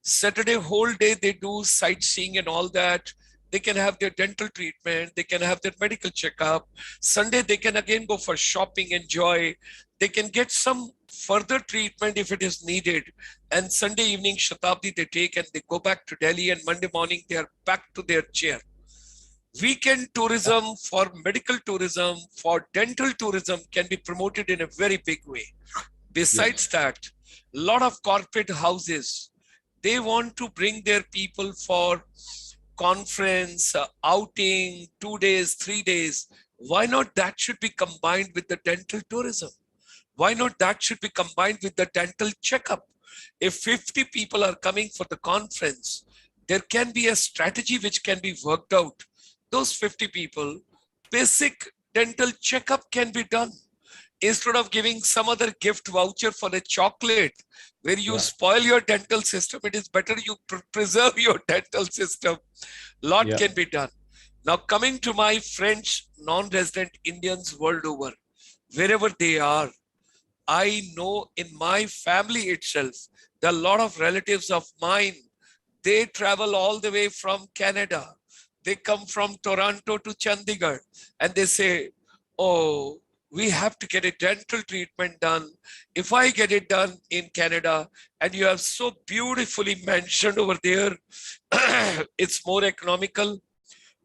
Saturday whole day they do sightseeing and all that. They can have their dental treatment. They can have their medical checkup. Sunday, they can again go for shopping, enjoy. They can get some further treatment if it is needed. And Sunday evening, Shatabdi they take and they go back to Delhi, and Monday morning, they are back to their chair. Weekend tourism, for medical tourism, for dental tourism can be promoted in a very big way. Besides that, a lot of corporate houses, they want to bring their people for conference, outing, 2 days, 3 days. Why not that should be combined with the dental tourism? Why not that should be combined with the dental checkup? If 50 people are coming for the conference, there can be a strategy which can be worked out. Those 50 people, basic dental checkup can be done. Instead of giving some other gift voucher for a chocolate where you spoil your dental system, it is better you preserve your dental system. Lot can be done. Now, coming to my French non-resident Indians world over, wherever they are, I know in my family itself, there are a lot of relatives of mine. They travel all the way from Canada. They come from Toronto to Chandigarh and they say, oh, we have to get a dental treatment done. If I get it done in Canada, and you have so beautifully mentioned over there, it's more economical.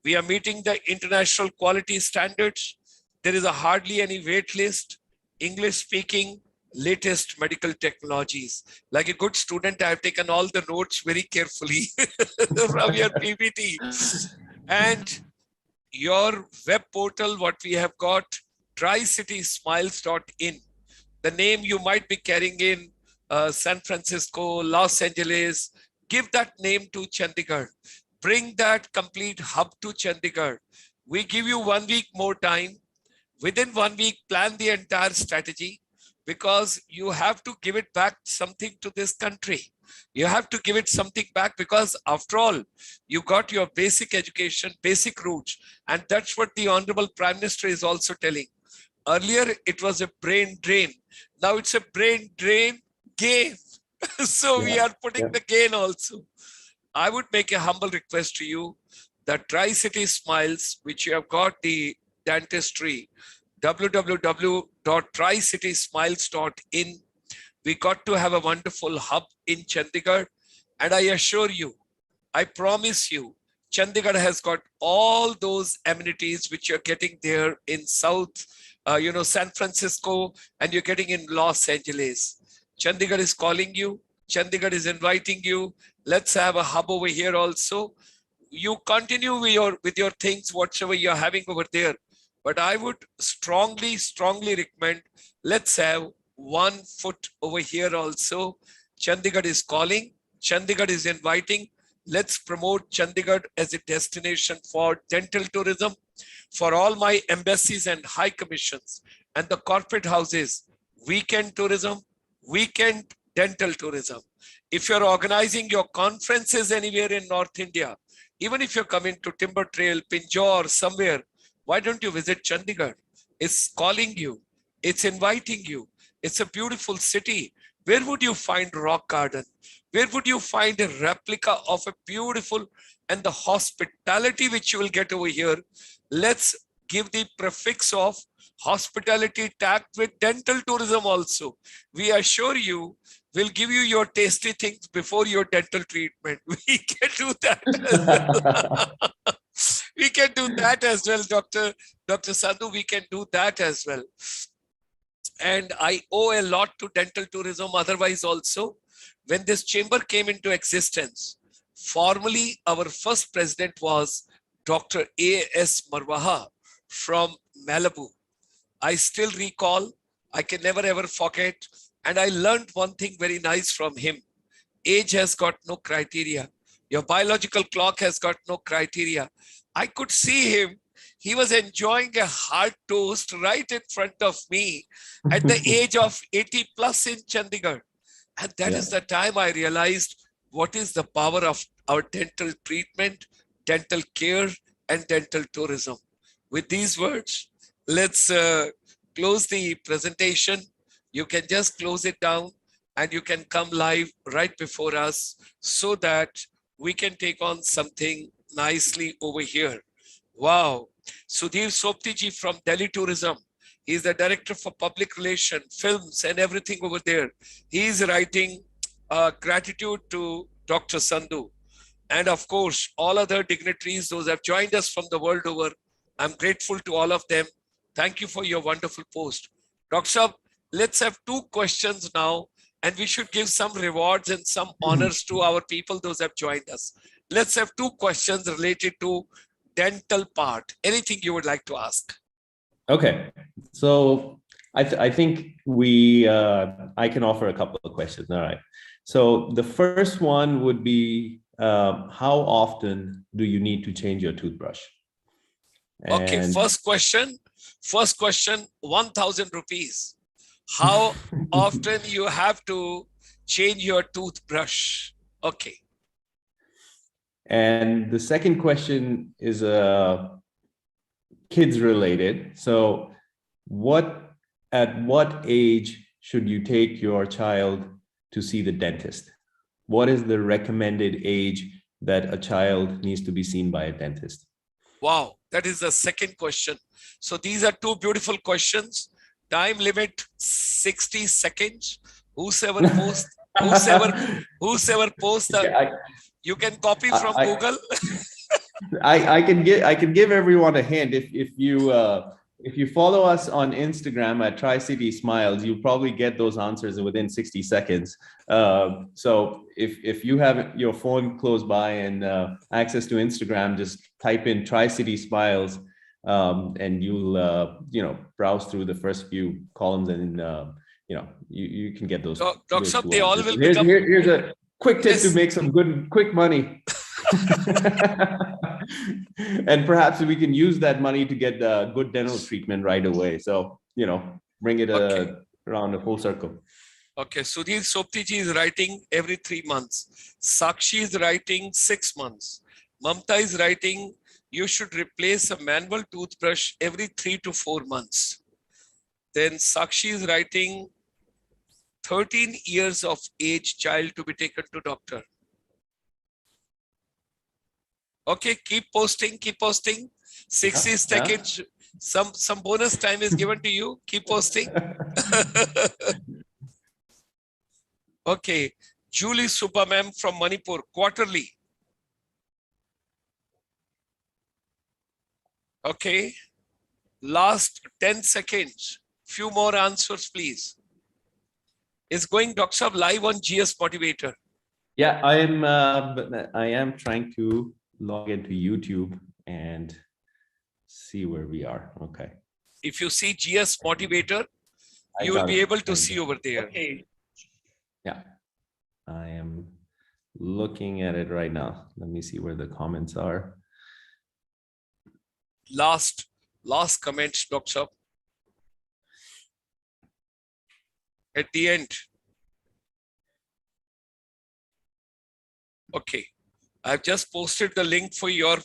We are meeting the international quality standards. There is hardly any wait list. English speaking, latest medical technologies. Like a good student, I have taken all the notes very carefully from your PPT. And your web portal, what we have got, tricitysmiles.in. The name you might be carrying in San Francisco, Los Angeles, give that name to Chandigarh. Bring that complete hub to Chandigarh. We give you 1 week more time. Within 1 week, plan the entire strategy. because you have to give it back something to this country. You have to give it something back because after all, you got your basic education, basic roots. And that's what the Honorable Prime Minister is also telling. Earlier, it was a brain drain. Now it's a brain drain gain. So we Yeah. are putting Yeah. the gain also. I would make a humble request to you that Tri-City Smiles, which you have got the dentistry, www.tricitysmiles.in. We got to have a wonderful hub in Chandigarh. And I assure you, I promise you, Chandigarh has got all those amenities which you're getting there in South, San Francisco, and you're getting in Los Angeles. Chandigarh is calling you. Chandigarh is inviting you. Let's have a hub over here also. You continue with your things, whatever you're having over there. But I would strongly, strongly recommend, let's have 1 foot over here also. Chandigarh is calling. Chandigarh is inviting. Let's promote Chandigarh as a destination for dental tourism, for all my embassies and high commissions and the corporate houses, weekend tourism, weekend dental tourism. If you're organizing your conferences anywhere in North India, even if you're coming to Timber Trail, Pinjore, somewhere, why don't you visit Chandigarh? It's calling you. It's inviting you. It's a beautiful city. Where would you find rock garden? Where would you find a replica of a beautiful and the hospitality which you will get over here? Let's give the prefix of hospitality tagged with dental tourism also. We assure you, we'll give you your tasty things before your dental treatment. We can do that as well. We can do that as well, Dr. Sandhu. We can do that as well. And I owe a lot to dental tourism otherwise also. When this chamber came into existence, formally our first president was Dr. A.S. Marwaha from Malibu. I still recall, I can never ever forget, and I learned one thing very nice from him. Age has got no criteria. Your biological clock has got no criteria. I could see him. He was enjoying a hard toast right in front of me at the age of 80 plus in Chandigarh. And that is the time I realized what is the power of our dental treatment, dental care, and dental tourism. With these words, let's close the presentation. You can just close it down and you can come live right before us so that we can take on something nicely over here. Wow. Sudhir Soptiji from Delhi Tourism. He's the director for public relations, films, and everything over there. He's writing gratitude to Dr. Sandhu. And of course, all other dignitaries, those have joined us from the world over. I'm grateful to all of them. Thank you for your wonderful post. Dr. Saab, let's have 2 questions now, and we should give some rewards and some honors to our people, those have joined us. Let's have 2 questions related to dental part. Anything you would like to ask? Okay, so I think I can offer a couple of questions. All right. So the first one would be, how often do you need to change your toothbrush? Okay, first question, 1,000 rupees. How often you have to change your toothbrush? Okay. And the second question is kids related. So at what age should you take your child to see the dentist? What is the recommended age that a child needs to be seen by a dentist? Wow, that is the second question. So these are 2 beautiful questions. Time limit 60 seconds. Whosoever posts, you can copy from Google. I can give everyone a hint. If you follow us on Instagram at Tri-City Smiles, you'll probably get those answers within 60 seconds. So if you have your phone close by and access to Instagram, just type in Tri-City Smiles, and you'll browse through the first few columns, and you can get those. Dr. They all will here's a quick tip to make some quick money. And perhaps we can use that money to get good dental treatment right away. So, bring it around a full circle. Okay, Sudhir Soptiji is writing every 3 months. Sakshi is writing 6 months. Mamta is writing, you should replace a manual toothbrush every 3 to 4 months. Then Sakshi is writing 13 years of age child to be taken to doctor. Okay, keep posting, keep posting. 60 seconds, some bonus time is given to you. Keep posting. Okay, Julie Super ma'am from Manipur, quarterly. Okay, last 10 seconds. Few more answers, please. It's going Dr. Saab live on GS Motivator. Yeah, I am trying to log into YouTube and see where we are. Okay. If you see GS Motivator, you will be able to see over there. Okay. Yeah, I am looking at it right now. Let me see where the comments are. Last comments, Dr. Saab. At the end. Okay, I've just posted the link for your,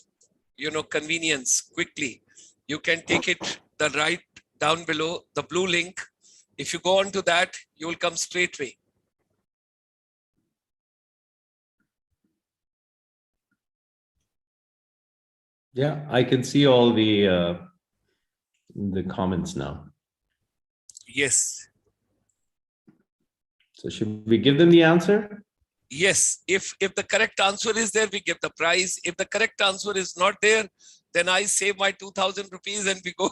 convenience quickly. You can take it the right down below, the blue link. If you go on to that, you will come straight away. Yeah, I can see all the comments now. Yes. So should we give them the answer? Yes, if the correct answer is there, we give the prize. If the correct answer is not there, then I save my 2,000 rupees and we go.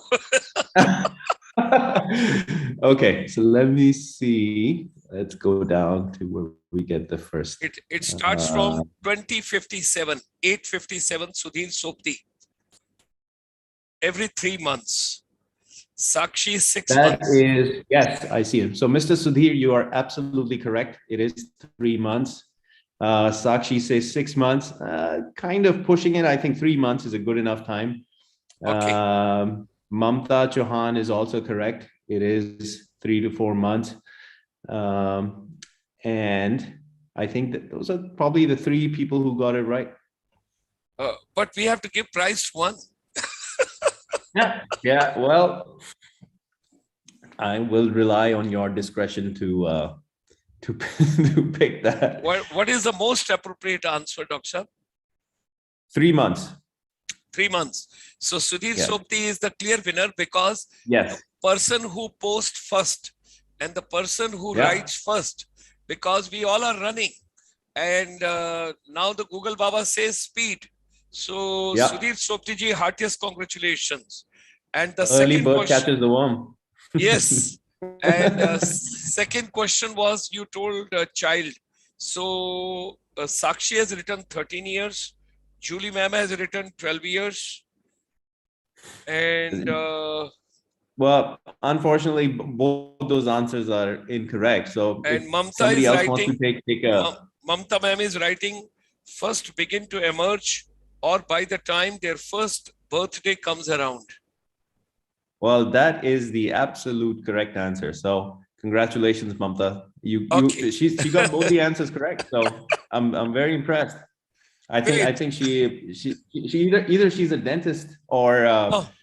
Okay, so let me see. Let's go down to where we get the first. It starts from 2057, 857, Sudhir Sopti. Every 3 months. Sakshi, 6 months. That is, yes, I see it. So Mr. Sudhir, you are absolutely correct. It is 3 months. Sakshi says 6 months, kind of pushing it. I think 3 months is a good enough time. Okay. Mamta Chauhan is also correct. It is 3 to 4 months. And I think that those are probably the 3 people who got it right. But we have to give prize to one. Yeah. Well, I will rely on your discretion to pick that. What is the most appropriate answer, Dr. 3 months. 3 months. So Sudhir Sopti is the clear winner because the person who posts first and the person who writes first, because we all are running. And now the Google Baba says speed. So Sudhir Sopti ji, heartiest congratulations. And the early second bird question, catches the worm. Yes. And second question was, you told a child. So Sakshi has written 13 years. Julie ma'am has written 12 years. And well, unfortunately, both those answers are incorrect. So and if Mamta somebody is else writing, wants to take a Mamta ma'am is writing, first begin to emerge, or by the time their first birthday comes around. Well, that is the absolute correct answer. So congratulations, Mamta. She got both the answers correct. So I'm very impressed. I think she either she's a dentist or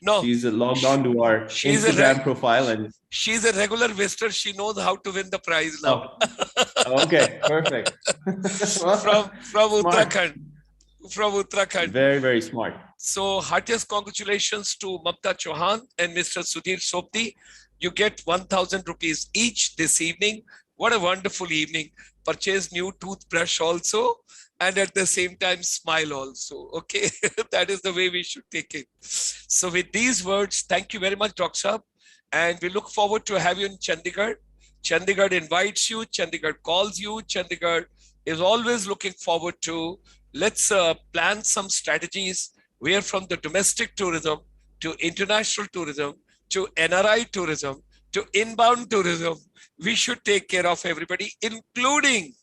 no. She's logged on to our Instagram profile and she's a regular visitor. She knows how to win the prize now. Okay, perfect. from Uttarakhand. From Uttarakhand. Very, very smart. So heartiest congratulations to Mamta Chauhan and Mr. Sudhir Sopti. You get 1,000 rupees each this evening. What a wonderful evening. Purchase new toothbrush also. And at the same time, smile also. Okay, that is the way we should take it. So with these words, thank you very much, Dr. Saab. And we look forward to have you in Chandigarh. Chandigarh invites you. Chandigarh calls you. Chandigarh is always looking forward to. Let's plan some strategies where from the domestic tourism to international tourism to NRI tourism to inbound tourism, we should take care of everybody, including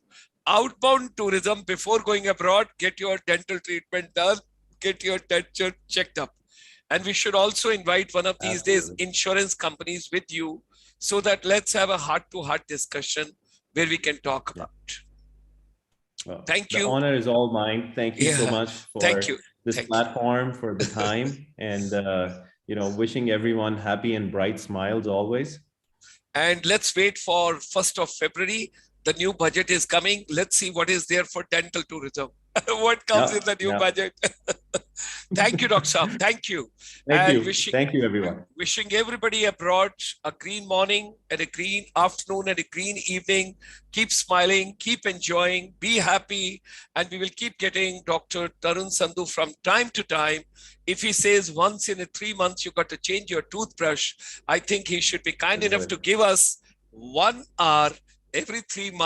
outbound tourism. Before going abroad, get your dental treatment done, get your denture checked up. And we should also invite one of these days insurance companies with you so that let's have a heart-to-heart discussion where we can talk Yeah. about. Well, Thank the you. honor is all mine. Thank you so Yeah, much thank for you. this Thank you. platform, for the time, and wishing everyone happy and bright smiles always. And let's wait for 1st of February. The new budget is coming. Let's see what is there for dental tourism. What comes in the new budget. Thank you, Dr. Saab. Thank you. Thank And you. Thank you, everyone. wishing everybody abroad a green morning and a green afternoon and a green evening. Keep smiling, keep enjoying, be happy. And we will keep getting Dr. Tarun Sandhu from time to time. If he says once in 3 months, you got to change your toothbrush, I think he should be kind enough to give us 1 hour every 3 months.